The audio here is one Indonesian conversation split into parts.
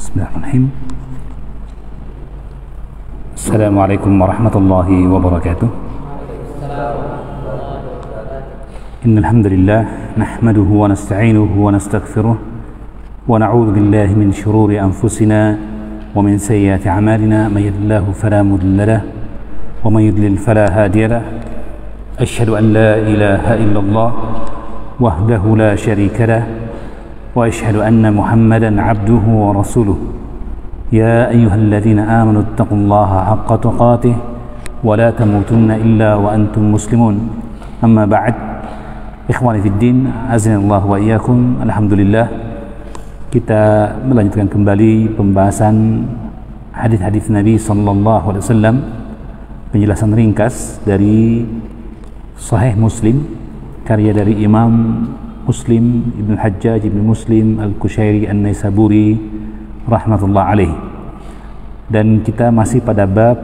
Bismillahirrahmanirrahim. Assalamualaikum warahmatullahi wabarakatuh. Innal hamdalillah nahmaduhu wa nasta'inuhu wa nastaghfiruh wa na'udzu billahi min shururi anfusina wa min sayyiati a'malina may yahdihillahu fala mudilla lahu wa may yudlil fala hadiya lahu. Asyhadu an la ilaha illallah wahdahu la syarika lahu wa asyhadu anna Muhammadan 'abduhu wa rasuluh. Ya ayyuhalladzina amanu ittaqullaha haqqa tuqatih wa la tamutunna illa wa antum muslimun. Amma ba'd. Ikhwani fid din, azinallahu wa iyyakum. Alhamdulillah, kita melanjutkan kembali pembahasan hadis-hadis Nabi sallallahu alaihi wasallam, penjelasan ringkas dari Sahih Muslim, karya dari Imam Muslim Ibn Hajjaj Ibn Muslim Al-Kushairi An-Naisaburi rahmatullah alaih. Dan kita masih pada bab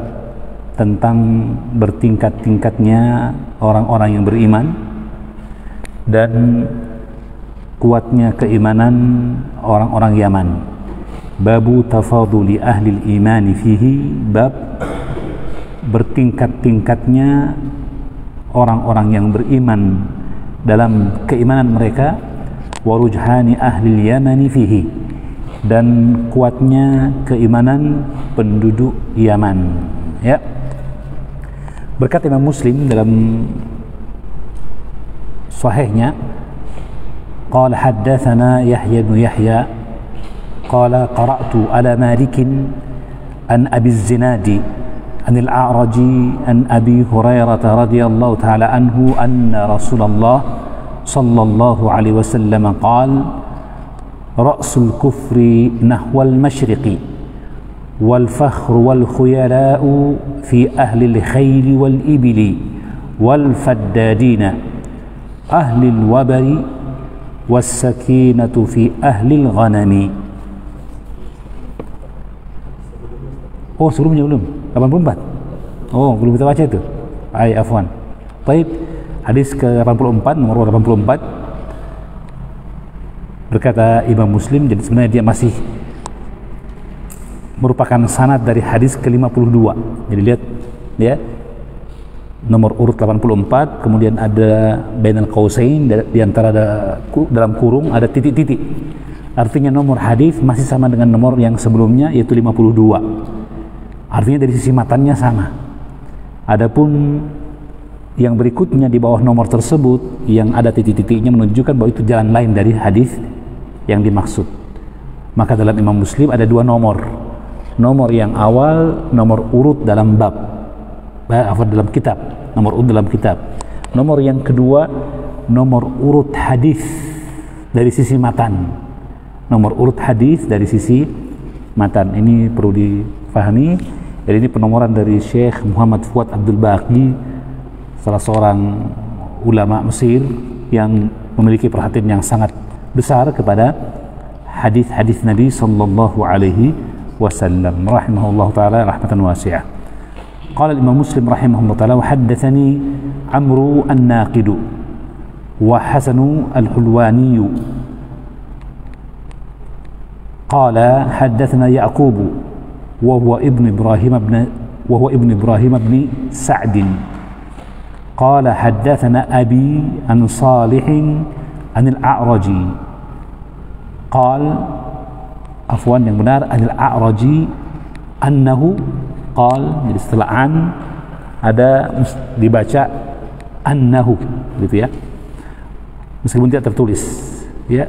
tentang bertingkat-tingkatnya orang-orang yang beriman dan kuatnya keimanan orang-orang Yaman. Babu tafaduli ahli imani fihi, bab bertingkat-tingkatnya orang-orang yang beriman dalam keimanan mereka, warujhani ahli yamani fihi, dan kuatnya keimanan penduduk Yaman. Ya, berkata Imam Muslim dalam sahihnya, qala haddatsana Yahya bin Yahya qala qara'tu ala Malikin an Abi Zinadi عن الأعرج عن أبي هريرة رضي الله تعالى عنه أن رسول الله صلى الله عليه وسلم قال رأس الكفر نحو المشرق والفخر والخيلاء في أهل الخيل والإبل والفدادين أهل الوبر والسكينة في أهل الغنم. Oh, sebelumnya belum 84. Oh, belum kita baca itu. Afwan. Baik, hadis ke-84, nomor 84. Berkata Imam Muslim, jadi sebenarnya dia masih merupakan sanad dari hadis ke-52. Jadi lihat ya, nomor urut 84, kemudian ada bainal qausain, di antara dalam kurung ada titik-titik. Artinya nomor hadis masih sama dengan nomor yang sebelumnya, yaitu 52. Artinya dari sisi matannya sama. Adapun yang berikutnya di bawah nomor tersebut yang ada titik-titiknya menunjukkan bahwa itu jalan lain dari hadis yang dimaksud. Maka dalam Imam Muslim ada dua nomor. Nomor yang awal, nomor urut dalam bab, dalam kitab, nomor urut dalam kitab. Nomor yang kedua, nomor urut hadis dari sisi matan. Nomor urut hadis dari sisi matan. Ini perlu difahami. Jadi ini penomoran dari Syekh Muhammad Fuad Abdul Baqi, salah seorang ulama Mesir yang memiliki perhatian yang sangat besar kepada hadis-hadis Nabi sallallahu alaihi wasallam rahimahullah taala rahmatan wasi'ah. Qala Imam Muslim rahimahullah taala, wa haddatsani Amru an-Naqid wa Hasan al-Hulwani qala haddatsana Ya'qub وهو ابن إبراهيم بن سعد قال حدثنا أبي عن صالح عن الأعرج قال عفوا yang benar عن الأعرج أنه قال. Jadi setelah an ada dibaca annahu gitu ya, meskipun tidak tertulis ya.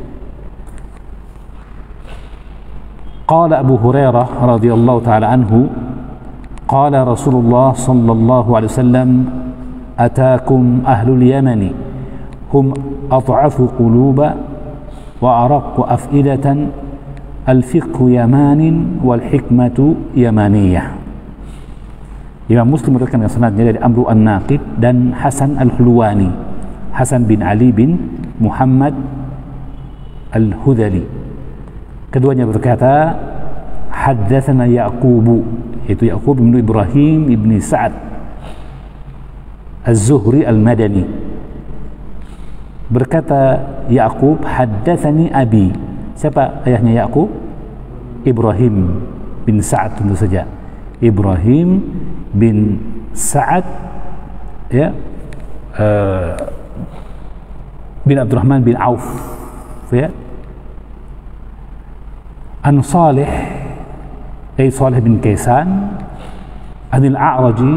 قال أبو هريرة رضي الله تعالى عنه قال رسول الله صلى الله عليه وسلم أتاكم أهل اليمن هم أضعف قلوبا وأرق أفئدة الفقه يمان والحكمة يمانية. Imam Muslim meriwayatkan sanadnya dari Amru an-Naqid dan Hasan al-Hulwani, Hasan bin Ali bin Muhammad al-Hudhali. Keduanya berkata, haddatsana Ya'qub, yaitu Ya'qub bin Ibrahim bin Sa'ad Az-Zuhri Al-Madani. Berkata Ya'qub, haddatsani abi. Siapa ayahnya Ya'qub? Ibrahim bin Sa'ad tentu saja. Ibrahim bin Sa'ad ya, bin Abdurrahman bin Auf ya. An Salih ay Salih bin Kaisan, Anil A'raji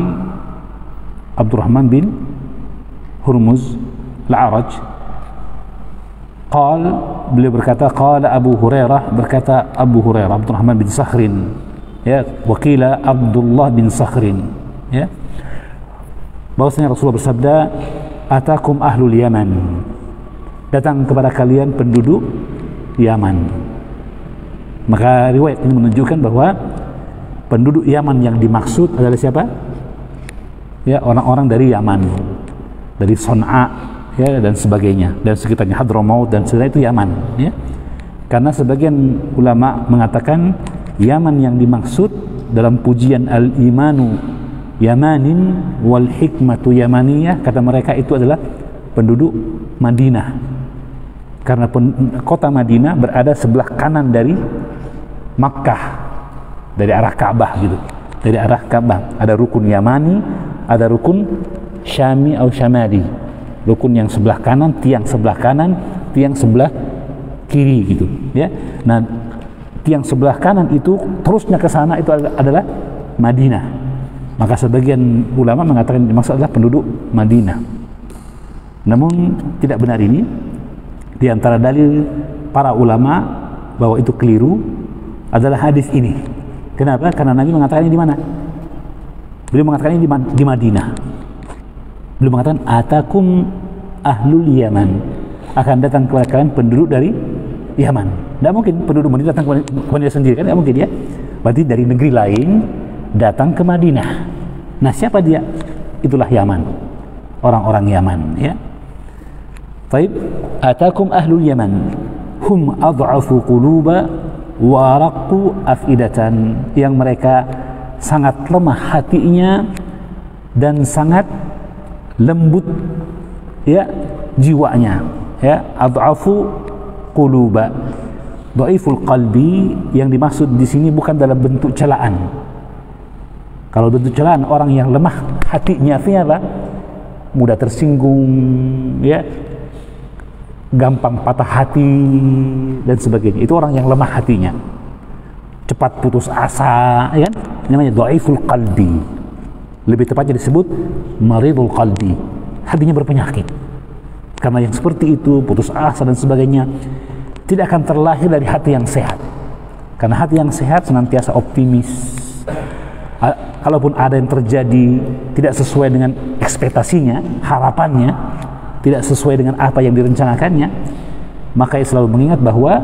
Abdurrahman bin Hurmuz Al-A'raj, qal, beliau berkata, qala Abu Hurairah, berkata Abu Hurairah Abdurrahman bin Sakhrin ya, wakila Abdullah bin Sakhrin ya, bahwasanya Rasulullah bersabda, atakum ahlul Yaman, datang kepada kalian penduduk Yaman. Maka riwayat ini menunjukkan bahwa penduduk Yaman yang dimaksud adalah siapa? Ya, orang-orang dari Yaman, dari Son'a ya, dan sebagainya, dan sekitarnya, Hadramaut dan sebagainya, itu Yaman ya. Karena sebagian ulama mengatakan Yaman yang dimaksud dalam pujian al-imanu Yamanin wal hikmatu Yamaniyah, kata mereka itu adalah penduduk Madinah, karena kota Madinah berada sebelah kanan dari Makkah, dari arah Ka'bah gitu, dari arah Ka'bah ada rukun Yamani, ada rukun Syami atau Syamali, rukun yang sebelah kanan, tiang sebelah kanan, tiang sebelah kiri gitu ya. Nah, tiang sebelah kanan itu terusnya ke sana itu adalah Madinah. Maka sebagian ulama mengatakan dimaksud adalah penduduk Madinah. Namun tidak benar ini. Di antara dalil para ulama bahwa itu keliru adalah hadis ini. Kenapa? Karena Nabi mengatakan ini di mana? Beliau mengatakan ini di Madinah. Beliau mengatakan atakum ahlul Yaman, akan datang kepada kalian penduduk dari Yaman. Tidak mungkin penduduk Madinah datang ke Madinah sendiri, kan? Tidak mungkin ya. Berarti dari negeri lain datang ke Madinah. Nah, siapa dia? Itulah Yaman, orang-orang Yaman ya. Baik, atakum ahlul Yaman hum ad'afu quluba wa araqqu afidatan, yang mereka sangat lemah hatinya dan sangat lembut ya jiwanya ya. Ad'afu quluba, dhaiful qalbi, yang dimaksud di sini bukan dalam bentuk celaan. Kalau bentuk celaan, orang yang lemah hatinya artinya apa? Mudah tersinggung ya, gampang patah hati dan sebagainya. Itu orang yang lemah hatinya, cepat putus asa ya kan? Namanya dhaiful qalbi. Lebih tepatnya disebut maridul qalbi, hatinya berpenyakit. Karena yang seperti itu, putus asa dan sebagainya, tidak akan terlahir dari hati yang sehat. Karena hati yang sehat senantiasa optimis. Kalaupun ada yang terjadi tidak sesuai dengan ekspektasinya, harapannya, tidak sesuai dengan apa yang direncanakannya, maka ia selalu mengingat bahwa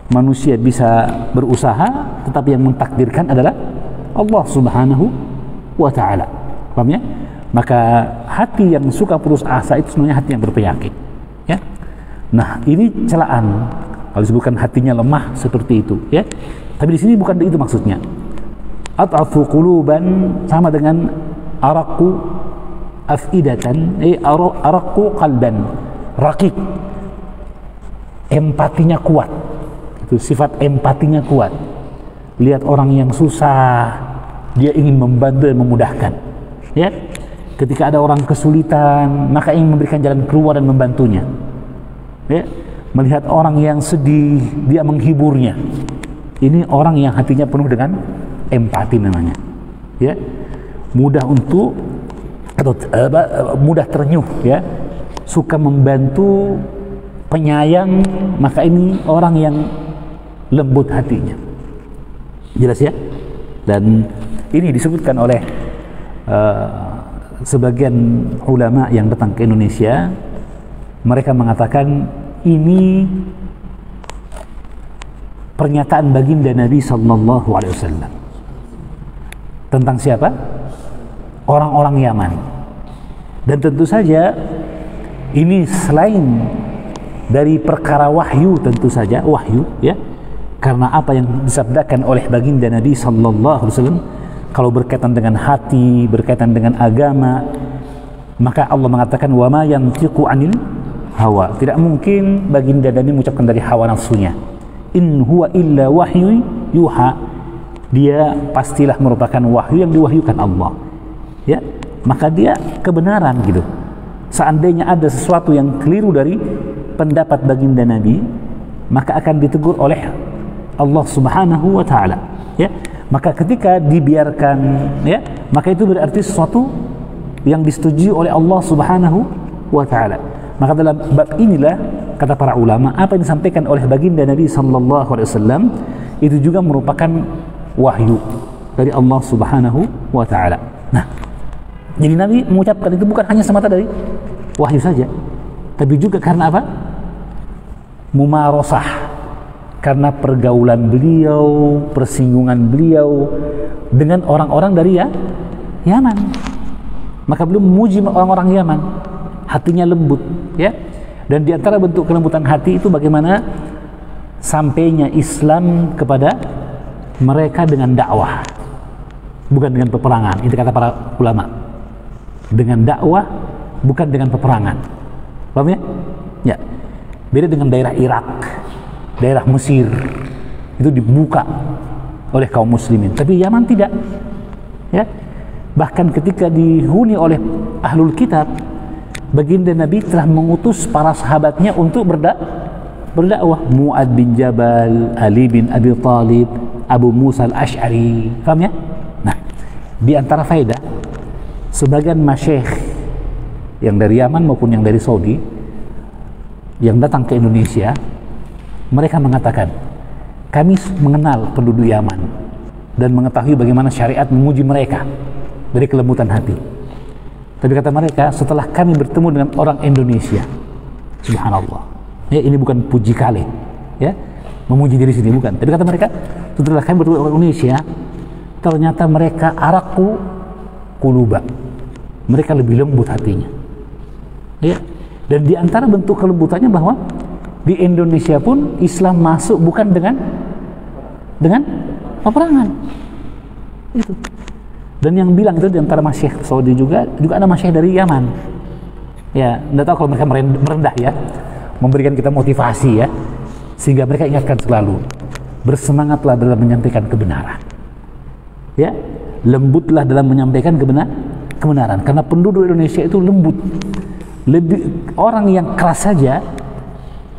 manusia bisa berusaha, tetapi yang mentakdirkan adalah Allah Subhanahu wa ta'ala. Paham ya? Maka hati yang suka putus asa itu sebenarnya hati yang berpenyakit ya. Nah, ini celaan kalau disebutkan hatinya lemah seperti itu ya. Tapi di sini bukan itu maksudnya. At'afu quluban sama dengan araqqu afidatan, araqqu qalban, raqiq, empatinya kuat. Itu sifat empatinya kuat. Lihat orang yang susah, dia ingin membantu dan memudahkan ya. Ketika ada orang kesulitan, maka ingin memberikan jalan keluar dan membantunya ya. Melihat orang yang sedih, dia menghiburnya. Ini orang yang hatinya penuh dengan empati namanya ya. Mudah untuk atau mudah terenyuh ya, suka membantu, penyayang, maka ini orang yang lembut hatinya. Jelas ya? Dan ini disebutkan oleh sebagian ulama yang datang ke Indonesia. Mereka mengatakan ini pernyataan baginda Nabi sallallahu alaihi wasallam tentang siapa? Orang-orang Yaman. Dan tentu saja ini selain dari perkara wahyu, tentu saja wahyu ya, karena apa yang disabdakan oleh baginda Nabi sallallahu alaihi wasallam kalau berkaitan dengan hati, berkaitan dengan agama, maka Allah mengatakan wa ma yantiqu anil hawa. Tidak mungkin baginda Nabi mengucapkan dari hawa nafsunya. in huwa illa wahyu yuha, dia pastilah merupakan wahyu yang diwahyukan Allah, ya. Maka dia kebenaran gitu. Seandainya ada sesuatu yang keliru dari pendapat baginda Nabi, maka akan ditegur oleh Allah Subhanahu wa taala, ya. Maka ketika dibiarkan, ya, maka itu berarti sesuatu yang disetujui oleh Allah Subhanahu wa taala. Maka dalam bab inilah kata para ulama, apa yang disampaikan oleh baginda Nabi sallallahu alaihi wasallam itu juga merupakan wahyu dari Allah Subhanahu wa taala. Nah, jadi Nabi mengucapkan itu bukan hanya semata dari wahyu saja, tapi juga karena apa? Mumarasah, karena pergaulan beliau, persinggungan beliau dengan orang-orang dari Yaman. Maka beliau memuji orang-orang Yaman, hatinya lembut, ya. Dan di antara bentuk kelembutan hati itu bagaimana sampainya Islam kepada mereka dengan dakwah, bukan dengan peperangan. Itu kata para ulama, dengan dakwah, bukan dengan peperangan. Paham ya? Ya. Beda dengan daerah Irak, daerah Mesir, itu dibuka oleh kaum muslimin, tapi Yaman tidak, ya. Bahkan ketika dihuni oleh ahlul kitab, baginda Nabi telah mengutus para sahabatnya untuk berdakwah. Mu'ad bin Jabal, Ali bin Abi Thalib, Abu Musa al-Ash'ari. Paham ya? Nah, di antara faedah, sebagian masyayikh yang dari Yaman maupun yang dari Saudi yang datang ke Indonesia, mereka mengatakan, kami mengenal penduduk Yaman dan mengetahui bagaimana syariat memuji mereka dari kelembutan hati. Tapi kata mereka, setelah kami bertemu dengan orang Indonesia, subhanallah, ya, ini bukan puji kali, ya, memuji diri sendiri, bukan. Tapi kata mereka, setelah kami bertemu dengan orang Indonesia, ternyata mereka araku kuluba, mereka lebih lembut hatinya, ya. Dan di antara bentuk kelembutannya bahwa di Indonesia pun Islam masuk bukan dengan peperangan, itu. Dan yang bilang itu di antara masyayikh Saudi juga ada masyayikh dari Yaman. Ya, enggak tahu kalau mereka merendah, ya, memberikan kita motivasi, ya, sehingga mereka ingatkan selalu, bersemangatlah dalam menyampaikan kebenaran. Ya, lembutlah dalam menyampaikan kebenaran, karena penduduk Indonesia itu lembut. Lebih orang yang keras saja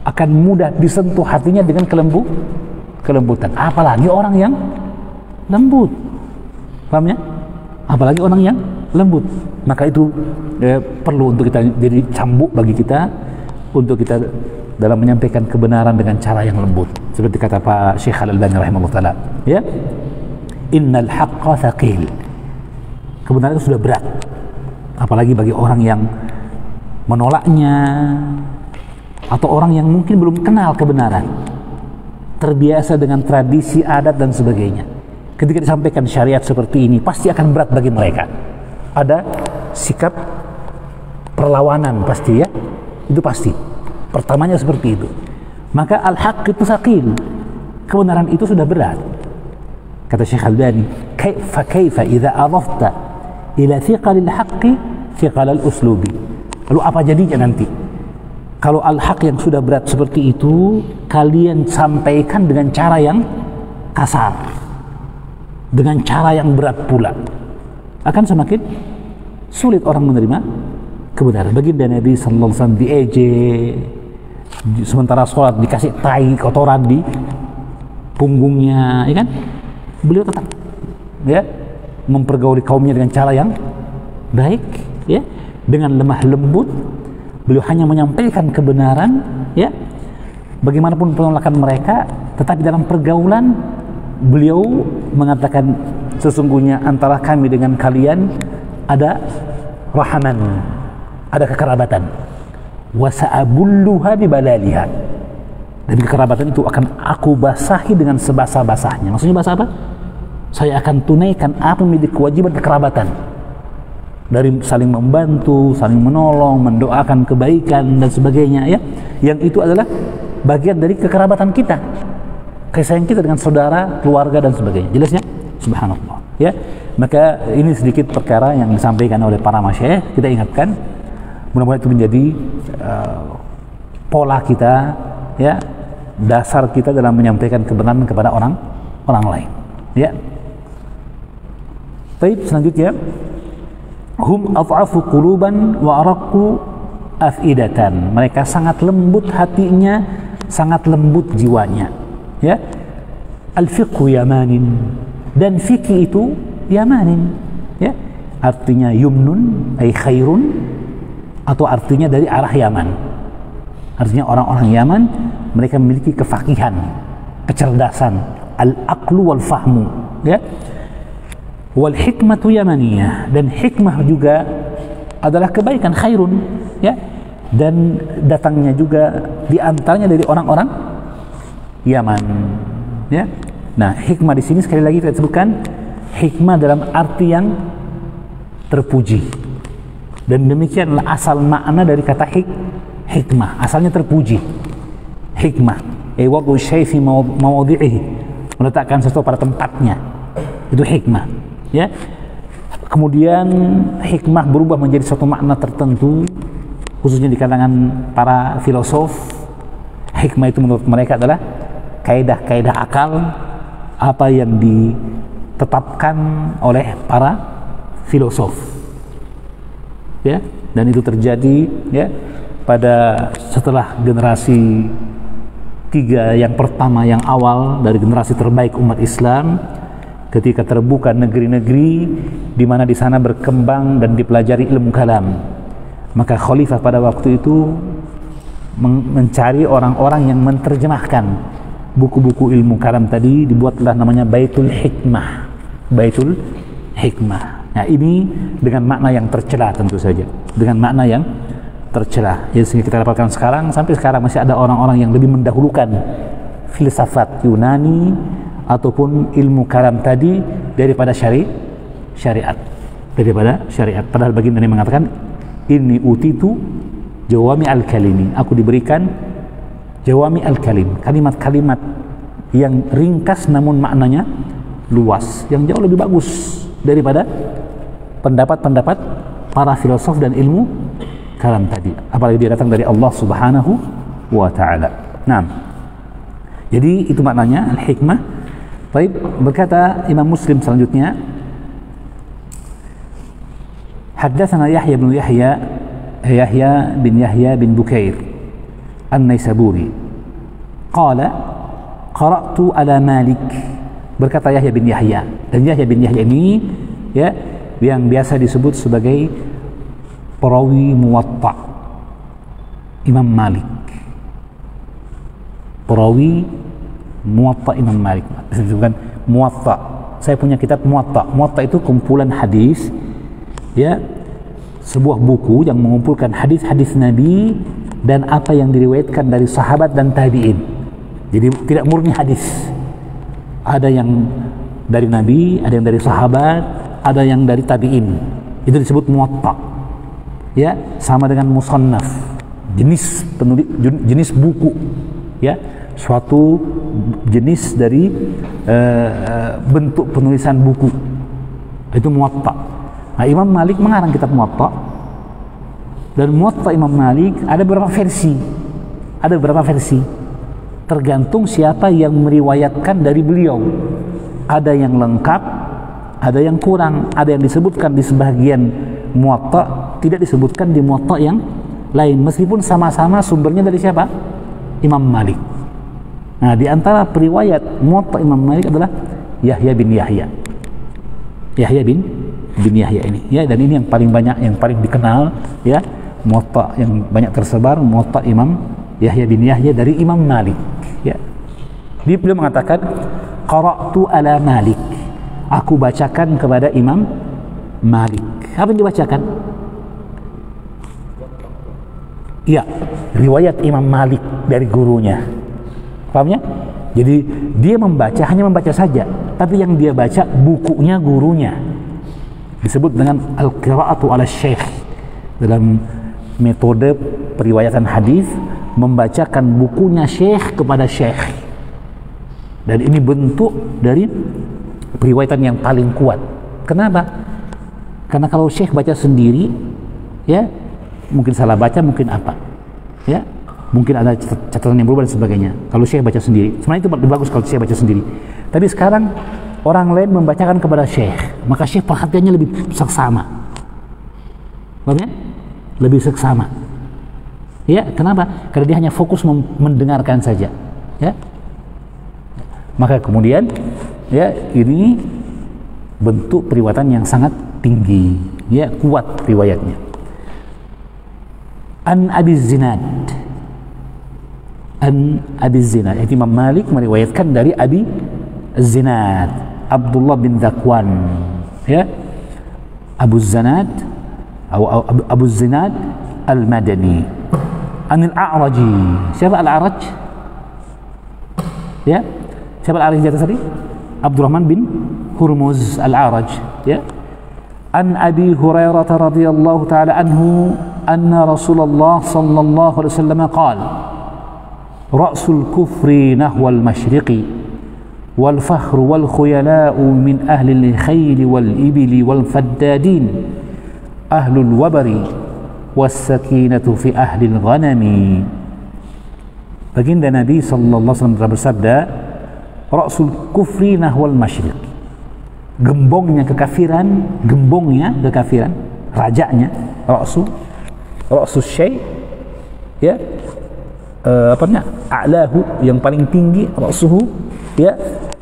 akan mudah disentuh hatinya dengan kelembutan. Apalagi orang yang lembut. Paham ya? Apalagi orang yang lembut. Maka itu perlu untuk kita jadi cambuk bagi kita, untuk kita dalam menyampaikan kebenaran dengan cara yang lembut. Seperti kata Pak Syekh Al-Albani rahimahullah ta'ala, ya, innal haqqa thaqil. Kebenaran itu sudah berat, apalagi bagi orang yang menolaknya atau orang yang mungkin belum kenal kebenaran, terbiasa dengan tradisi, adat dan sebagainya. Ketika disampaikan syariat seperti ini, pasti akan berat bagi mereka. Ada sikap perlawanan pasti, ya, itu pasti. Pertamanya seperti itu. Maka al-haq itu sakil, kebenaran itu sudah berat. Kata Syekh Al-Albani, kaifa idza adafta ila thiqalil haqqi thiqalal uslubi. Lalu apa jadinya nanti kalau al-haq yang sudah berat seperti itu kalian sampaikan dengan cara yang kasar, dengan cara yang berat pula? Akan semakin sulit orang menerima kebenaran. Baginda Nabi sallallahu alaihi wasallam diejek, sementara sholat dikasih tai kotoran di punggungnya, ya kan? Beliau tetap, ya, mempergauli kaumnya dengan cara yang baik, ya, dengan lemah lembut. Beliau hanya menyampaikan kebenaran, ya, bagaimanapun penolakan mereka, tetapi dalam pergaulan beliau mengatakan, sesungguhnya antara kami dengan kalian ada rahaman, ada kekerabatan, wa sa'abulluha bibalaliha, dan kekerabatan itu akan aku basahi dengan sebasah-basahnya. Maksudnya basah apa? Saya akan tunaikan apa yang menjadi kewajiban kekerabatan, dari saling membantu, saling menolong, mendoakan kebaikan dan sebagainya, ya, yang itu adalah bagian dari kekerabatan kita, kasih sayang kita dengan saudara, keluarga dan sebagainya. Jelasnya? Subhanallah, ya. Maka ini sedikit perkara yang disampaikan oleh para masyayikh, kita ingatkan, mudah-mudahan itu menjadi pola kita, ya, dasar kita dalam menyampaikan kebenaran kepada orang lain. Ya. Baik, selanjutnya hum adhafu quluban wa araqqu afidatan. Mereka sangat lembut hatinya, sangat lembut jiwanya. Ya. Al-fiqhu yamanin, dan fikih itu yamanin. Ya. Artinya yumnun ay khairun, atau artinya dari arah Yaman. Artinya orang-orang Yaman mereka memiliki kefakihan, kecerdasan, al-aqlu wal fahmu, ya. Wal hikmatu yamaniyah, dan hikmah juga adalah kebaikan, khairun, ya. Dan datangnya juga diantaranya dari orang-orang Yaman, ya. Nah, hikmah di sini sekali lagi kita sebutkan hikmah dalam arti yang terpuji, dan demikianlah asal makna dari kata hikmah, asalnya terpuji. Hikmah wadu syai fi mawadhi'ihi, meletakkan sesuatu pada tempatnya, itu hikmah, ya. Kemudian hikmah berubah menjadi suatu makna tertentu, khususnya di kalangan para filosof. Hikmah itu menurut mereka adalah kaidah-kaidah akal, apa yang ditetapkan oleh para filosof, ya. Dan itu terjadi, ya, pada setelah generasi 3 yang pertama, yang awal dari generasi terbaik umat Islam, ketika terbuka negeri-negeri di mana di sana berkembang dan dipelajari ilmu kalam. Maka khalifah pada waktu itu mencari orang-orang yang menerjemahkan buku-buku ilmu kalam tadi. Dibuatlah namanya Baitul Hikmah, Baitul Hikmah. Nah, ini dengan makna yang tercela, tentu saja dengan makna yang tercela. Jadi sehingga kita dapatkan sekarang, sampai sekarang masih ada orang-orang yang lebih mendahulukan filsafat Yunani ataupun ilmu kalam tadi daripada syariat, daripada syariat. Padahal baginda Nabi mengatakan, inni utitu jawami al-kalimi, aku diberikan jawami al-kalim, kalimat-kalimat yang ringkas namun maknanya luas, yang jauh lebih bagus daripada pendapat-pendapat para filosof dan ilmu kalam tadi, apalagi dia datang dari Allah Subhanahu wa ta'ala. Nah, jadi itu maknanya al-hikmah. Baik, berkata Imam Muslim selanjutnya, haddatsana Yahya bin Yahya bin Bukair An-Naisaburi qala qara'tu ala Malik. Berkata Yahya bin Yahya, dan Yahya bin Yahya ini, ya, yang biasa disebut sebagai perawi Muwatta Imam Malik, perawi Muwatta Imam Malik. Disebutkan Muwatta, saya punya kitab Muwatta. Muwatta itu kumpulan hadis, ya, sebuah buku yang mengumpulkan hadis-hadis Nabi dan apa yang diriwayatkan dari sahabat dan tabi'in. Jadi tidak murni hadis, ada yang dari Nabi, ada yang dari sahabat, ada yang dari tabi'in. Itu disebut Muwatta, ya. Sama dengan musannaf, jenis buku, ya, suatu jenis dari bentuk penulisan buku, itu Muwatta. Nah, Imam Malik mengarang kitab Muwatta, dan Muwatta Imam Malik ada beberapa versi, tergantung siapa yang meriwayatkan dari beliau. Ada yang lengkap, ada yang kurang, ada yang disebutkan di sebagian Muwatta, tidak disebutkan di Muwatta yang lain, meskipun sama-sama sumbernya dari siapa? Imam Malik. Nah, di antara periwayat Muwatta Imam Malik adalah Yahya bin Yahya. Yahya bin Yahya ini, ya, dan ini yang paling banyak, yang paling dikenal, ya, Muwatta yang banyak tersebar, Muwatta Imam Yahya bin Yahya dari Imam Malik, ya. Beliau mengatakan, qara'tu ala Malik, aku bacakan kepada Imam Malik. Apa yang dibacakan? Iya, riwayat Imam Malik dari gurunya. Pahamnya? Jadi dia hanya membaca saja, tapi yang dia baca bukunya gurunya. Disebut dengan al-qira'atu ala syekh. Dalam metode periwayatan hadis, membacakan bukunya syekh kepada syekh. Dan ini bentuk dari periwayatan yang paling kuat. Kenapa? Karena kalau syekh baca sendiri, ya, mungkin salah baca, mungkin apa, ya. mungkin ada catatan yang berubah dan sebagainya. Kalau Syekh baca sendiri, sebenarnya itu lebih bagus kalau Syekh baca sendiri. Tapi sekarang orang lain membacakan kepada Syekh, maka Syekh perhatiannya lebih seksama. Paham ya? Lebih seksama. Ya, kenapa? Karena dia hanya fokus mendengarkan saja. Ya. Maka kemudian ya ini bentuk periwayatan yang sangat tinggi, ya, kuat riwayatnya. An Abi Zinad. An Abi Zinad. Imam Malik meriwayatkan dari Abi Zinad, Abdullah bin Zakwan, ya. Abu Zinad atau Abu Zinad Al-Madani. Anil A'raji. Siapa Al-A'raj? Ya. Siapa Al-A'raj di atas tadi? Abdurrahman bin Hurmuz Al-A'raj, ya. An Abi Hurairah radhiyallahu taala anhu anna Rasulullah sallallahu alaihi wasallam qala ra'sul kufri nahwa al-mashriqi wal fakhru wal khuyala'u min ahli al-khayl wal ibli wal faddadin ahlul wabari was sakinatu fi ahli al-ghanami. Baginda Nabi sallallahu alaihi wasallam bersabda, ra'sul kufri nahwal masyriq. Gembongnya kekafiran, rajanya, ra'su syai', ya, a'lahu, yang paling tinggi, ra'suhu, ya,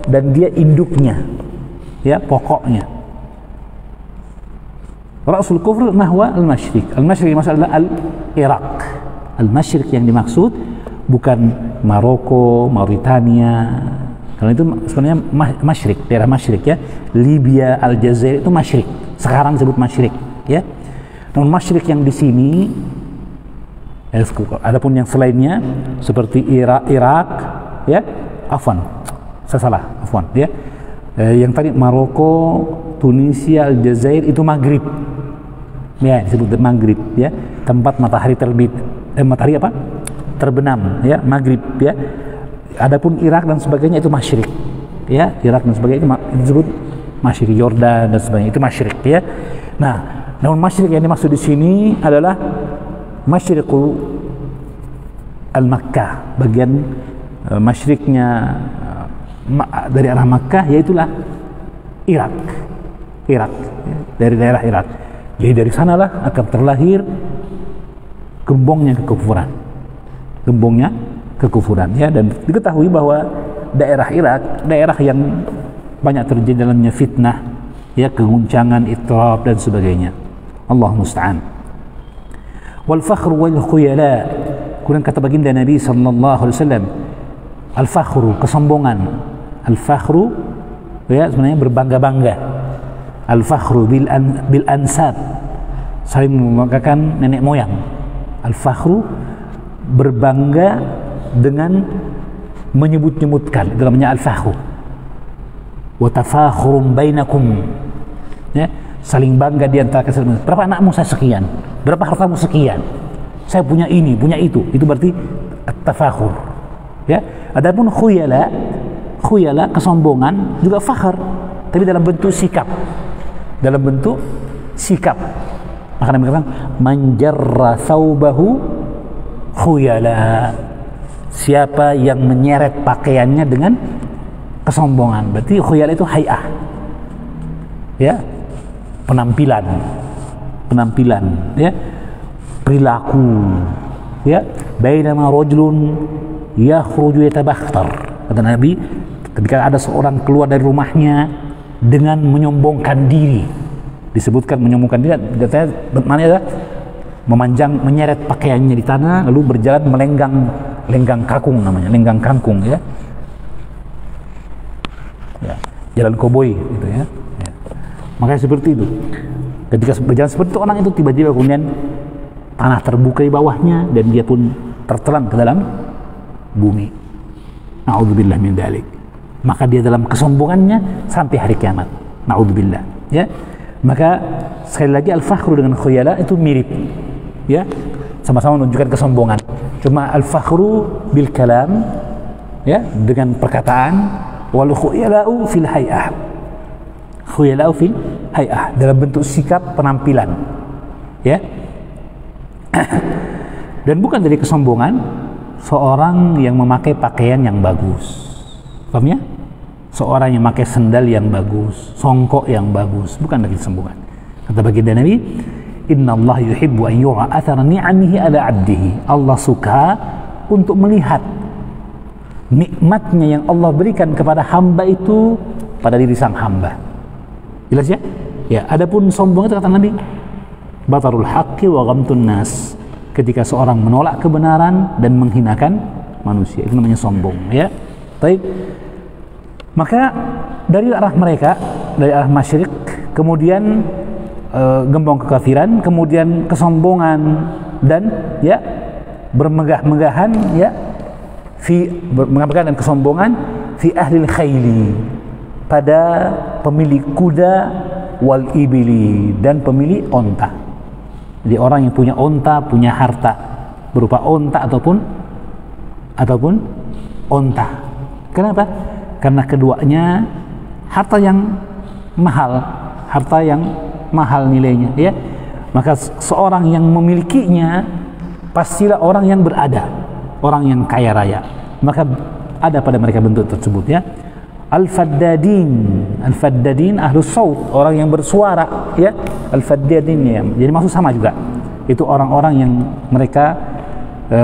dan dia induknya, ya, pokoknya. Ra'sul kufr nahwa al-masyriq. Al-masyriq maksudnya al-Iraq. Al-masyriq yang dimaksud bukan Maroko, Mauritania. Kalau itu sebenarnya masyriq, daerah masyriq, ya. Libya, Aljazair itu masyriq. Sekarang disebut masyriq, ya. Namun masyriq yang di sini, adapun yang selainnya seperti Irak, ya. Ya. Yang tadi Maroko, Tunisia, Aljazair itu Maghrib. Ya, disebut Maghrib, ya. Tempat matahari terbit. Matahari apa? Terbenam, ya, Maghrib, ya. Adapun Irak dan sebagainya itu masyriq, ya. Irak dan sebagainya itu disebut masyriq. Yordan dan sebagainya itu masyriq, ya. Nah, namun masyriq yang dimaksud di sini adalah masyriqu al-Makkah, bagian masyriqnya dari arah Makkah, yaitulah Irak, ya, dari daerah Irak. Jadi dari sanalah akan terlahir gembongnya kekufuran, ya. Dan diketahui bahwa daerah Irak, daerah yang banyak terjadi dalamnya fitnah, ya, keguncangan, ittirab dan sebagainya. Allah musta'an. Wal fakhr wal khuyala. Kemudian kata baginda Nabi sallallahu alaihi wasallam, al fakhru, kesombongan. Al fakhru, ya, sebenarnya berbangga-bangga. Al fakhru bil ansab, saling membanggakan nenek moyang. Al fakhru, berbangga dengan menyebut-nyebutkan, itu namanya al-fakhru. Wa tafakhurum bainakum, ya, saling bangga di antara kalian. Berapa anakmu? Saya sekian. Berapa hartamu? Sekian. Saya punya ini, punya itu. Itu berarti at-tafakhur, ya. Adapun khuyala, kesombongan, juga fakhar, tapi dalam bentuk sikap. Maka Nabi katakan, man jarra thawbahu khuyala. Siapa yang menyeret pakaiannya dengan kesombongan, berarti khuyala itu hay'ah, ya, penampilan, ya, perilaku, ya. Bainama rajulun yakhruju yatabakhtar, kata Nabi, ketika ada seorang keluar dari rumahnya dengan menyombongkan diri, disebutkan menyombongkan diri, maknanya adalah menyeret pakaiannya di tanah lalu berjalan lenggang kakung, namanya lenggang kangkung, ya. Ya, jalan koboi gitu, ya. Ya. Makanya seperti itu. Ketika berjalan seperti itu, orang itu tiba-tiba kemudian tanah terbuka di bawahnya dan dia pun tertelan ke dalam bumi. Na'udzubillah min dzalik. Maka dia dalam kesombongannya sampai hari kiamat. Na'udzubillah, ya. Maka sekali lagi al-fakhru dengan khuyala itu mirip, ya, sama-sama menunjukkan kesombongan. Cuma al-fakhru bil kalam, ya, dengan perkataan, wal khuyala'u fil hay'ah. Khuyala'u fil hay'ah, dalam bentuk sikap, penampilan, ya. Dan bukan dari kesombongan, seorang yang memakai pakaian yang bagus. Paham ya? Seorang yang memakai sendal yang bagus, songkok yang bagus, bukan lagi kesombongan. Kata baginda Nabi, Inna Allah yuhibbu an yura athara ni'amihi ala abdihi. Allah suka untuk melihat nikmatnya yang Allah berikan kepada hamba itu pada diri sang hamba. Jelas ya? Ya, adapun sombong itu kata Nabi, batarul haqqi wa ghamtun nas. Ketika seorang menolak kebenaran dan menghinakan manusia, itu namanya sombong, ya. Baik. Maka dari arah mereka, dari arah masyrik, kemudian gembong kekafiran, kemudian kesombongan dan ya bermegah-megahan, ya, bermegah-megahan dan kesombongan fi ahlil khayli, pada pemilik kuda, wal ibili, dan pemilik onta. Jadi orang yang punya onta, punya harta berupa onta ataupun onta. Kenapa? Karena keduanya harta yang mahal nilainya, ya. Maka seorang yang memilikinya pastilah orang yang berada, orang yang kaya raya. Maka ada pada mereka bentuk tersebut, ya. Al-faddadin ahlus saut, orang yang bersuara, ya. Al-faddadin, ya. Jadi maksud sama juga. Itu orang-orang yang mereka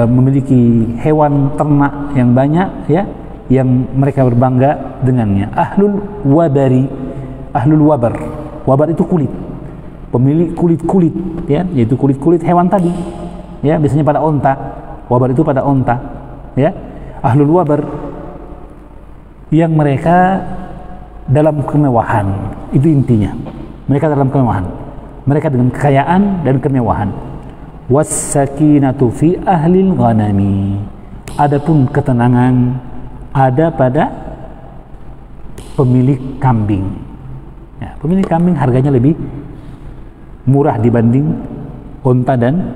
memiliki hewan ternak yang banyak, ya, yang mereka berbangga dengannya. Ahlul wabar. Wabar itu kulit. Pemilik kulit-kulit, ya, yaitu kulit-kulit hewan tadi. Ya, biasanya pada onta. Wabar itu pada onta, ya. Ahlul wabar yang mereka dalam kemewahan, itu intinya. Mereka dalam kemewahan, mereka dengan kekayaan dan kemewahan. Was-sakinatu fi ahlil ghanami. Adapun ketenangan ada pada pemilik kambing. Ya, pemilik kambing harganya lebih murah dibanding unta dan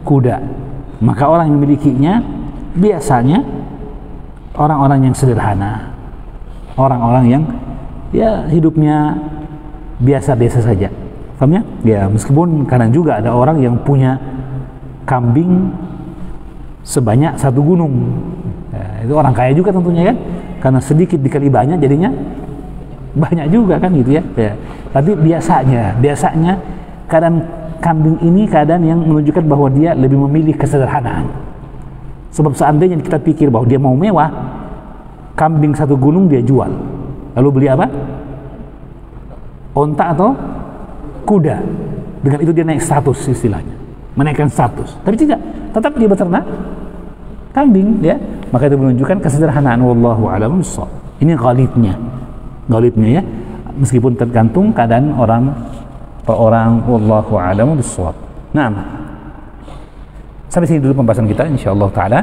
kuda. Maka orang yang memilikinya biasanya orang-orang yang sederhana, orang-orang yang ya hidupnya biasa-biasa saja. Paham ya? Ya, meskipun kadang juga ada orang yang punya kambing sebanyak satu gunung. Ya, itu orang kaya juga tentunya, kan? Karena sedikit dikali banyak jadinya banyak juga, kan, gitu ya. Ya. Tapi biasanya keadaan kambing ini keadaan yang menunjukkan bahwa dia lebih memilih kesederhanaan. Sebab seandainya kita pikir bahwa dia mau mewah, kambing satu gunung dia jual, lalu beli apa? Onta atau kuda. Dengan itu dia naik status, istilahnya menaikkan status. Tapi tidak, tetap dia beternak kambing, ya. Maka itu menunjukkan kesederhanaan. Wallahu a'lam bishawab. Ini ghalibnya, ya, meskipun tergantung keadaan orang per orang. Wallahu a'lam bishawab. Nah, sampai sini dulu pembahasan kita, insyaallah taala.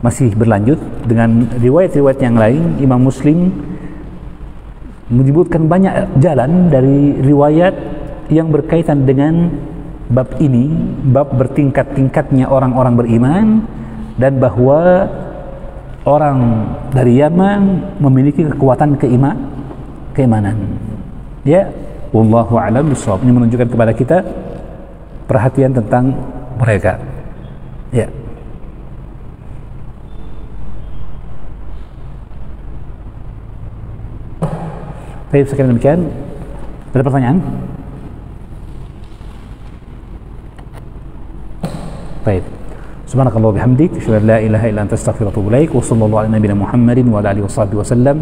Masih berlanjut dengan riwayat-riwayat yang lain. Imam Muslim menyebutkan banyak jalan dari riwayat yang berkaitan dengan bab ini, bab bertingkat-tingkatnya orang-orang beriman, dan bahwa orang dari Yaman memiliki kekuatan keimanan. Ya, wallahu a'lam bishawab. Ini menunjukkan kepada kita perhatian tentang mereka. Ya. Baik, sekian demikian. Ada pertanyaan? Baik. Subhanakallah bihamdik, asyhadu an la ilaha illa anta astaghfiruka wa atubu ilaik. Wa sallallahu ala nabiyyina Muhammadin wa ala alihi washabbihi wasallam.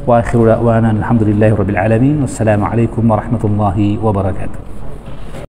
Wa akhiru da'wana alhamdulillahi rabbil alamin. Wassalamu alaikum warahmatullahi wabarakatuh.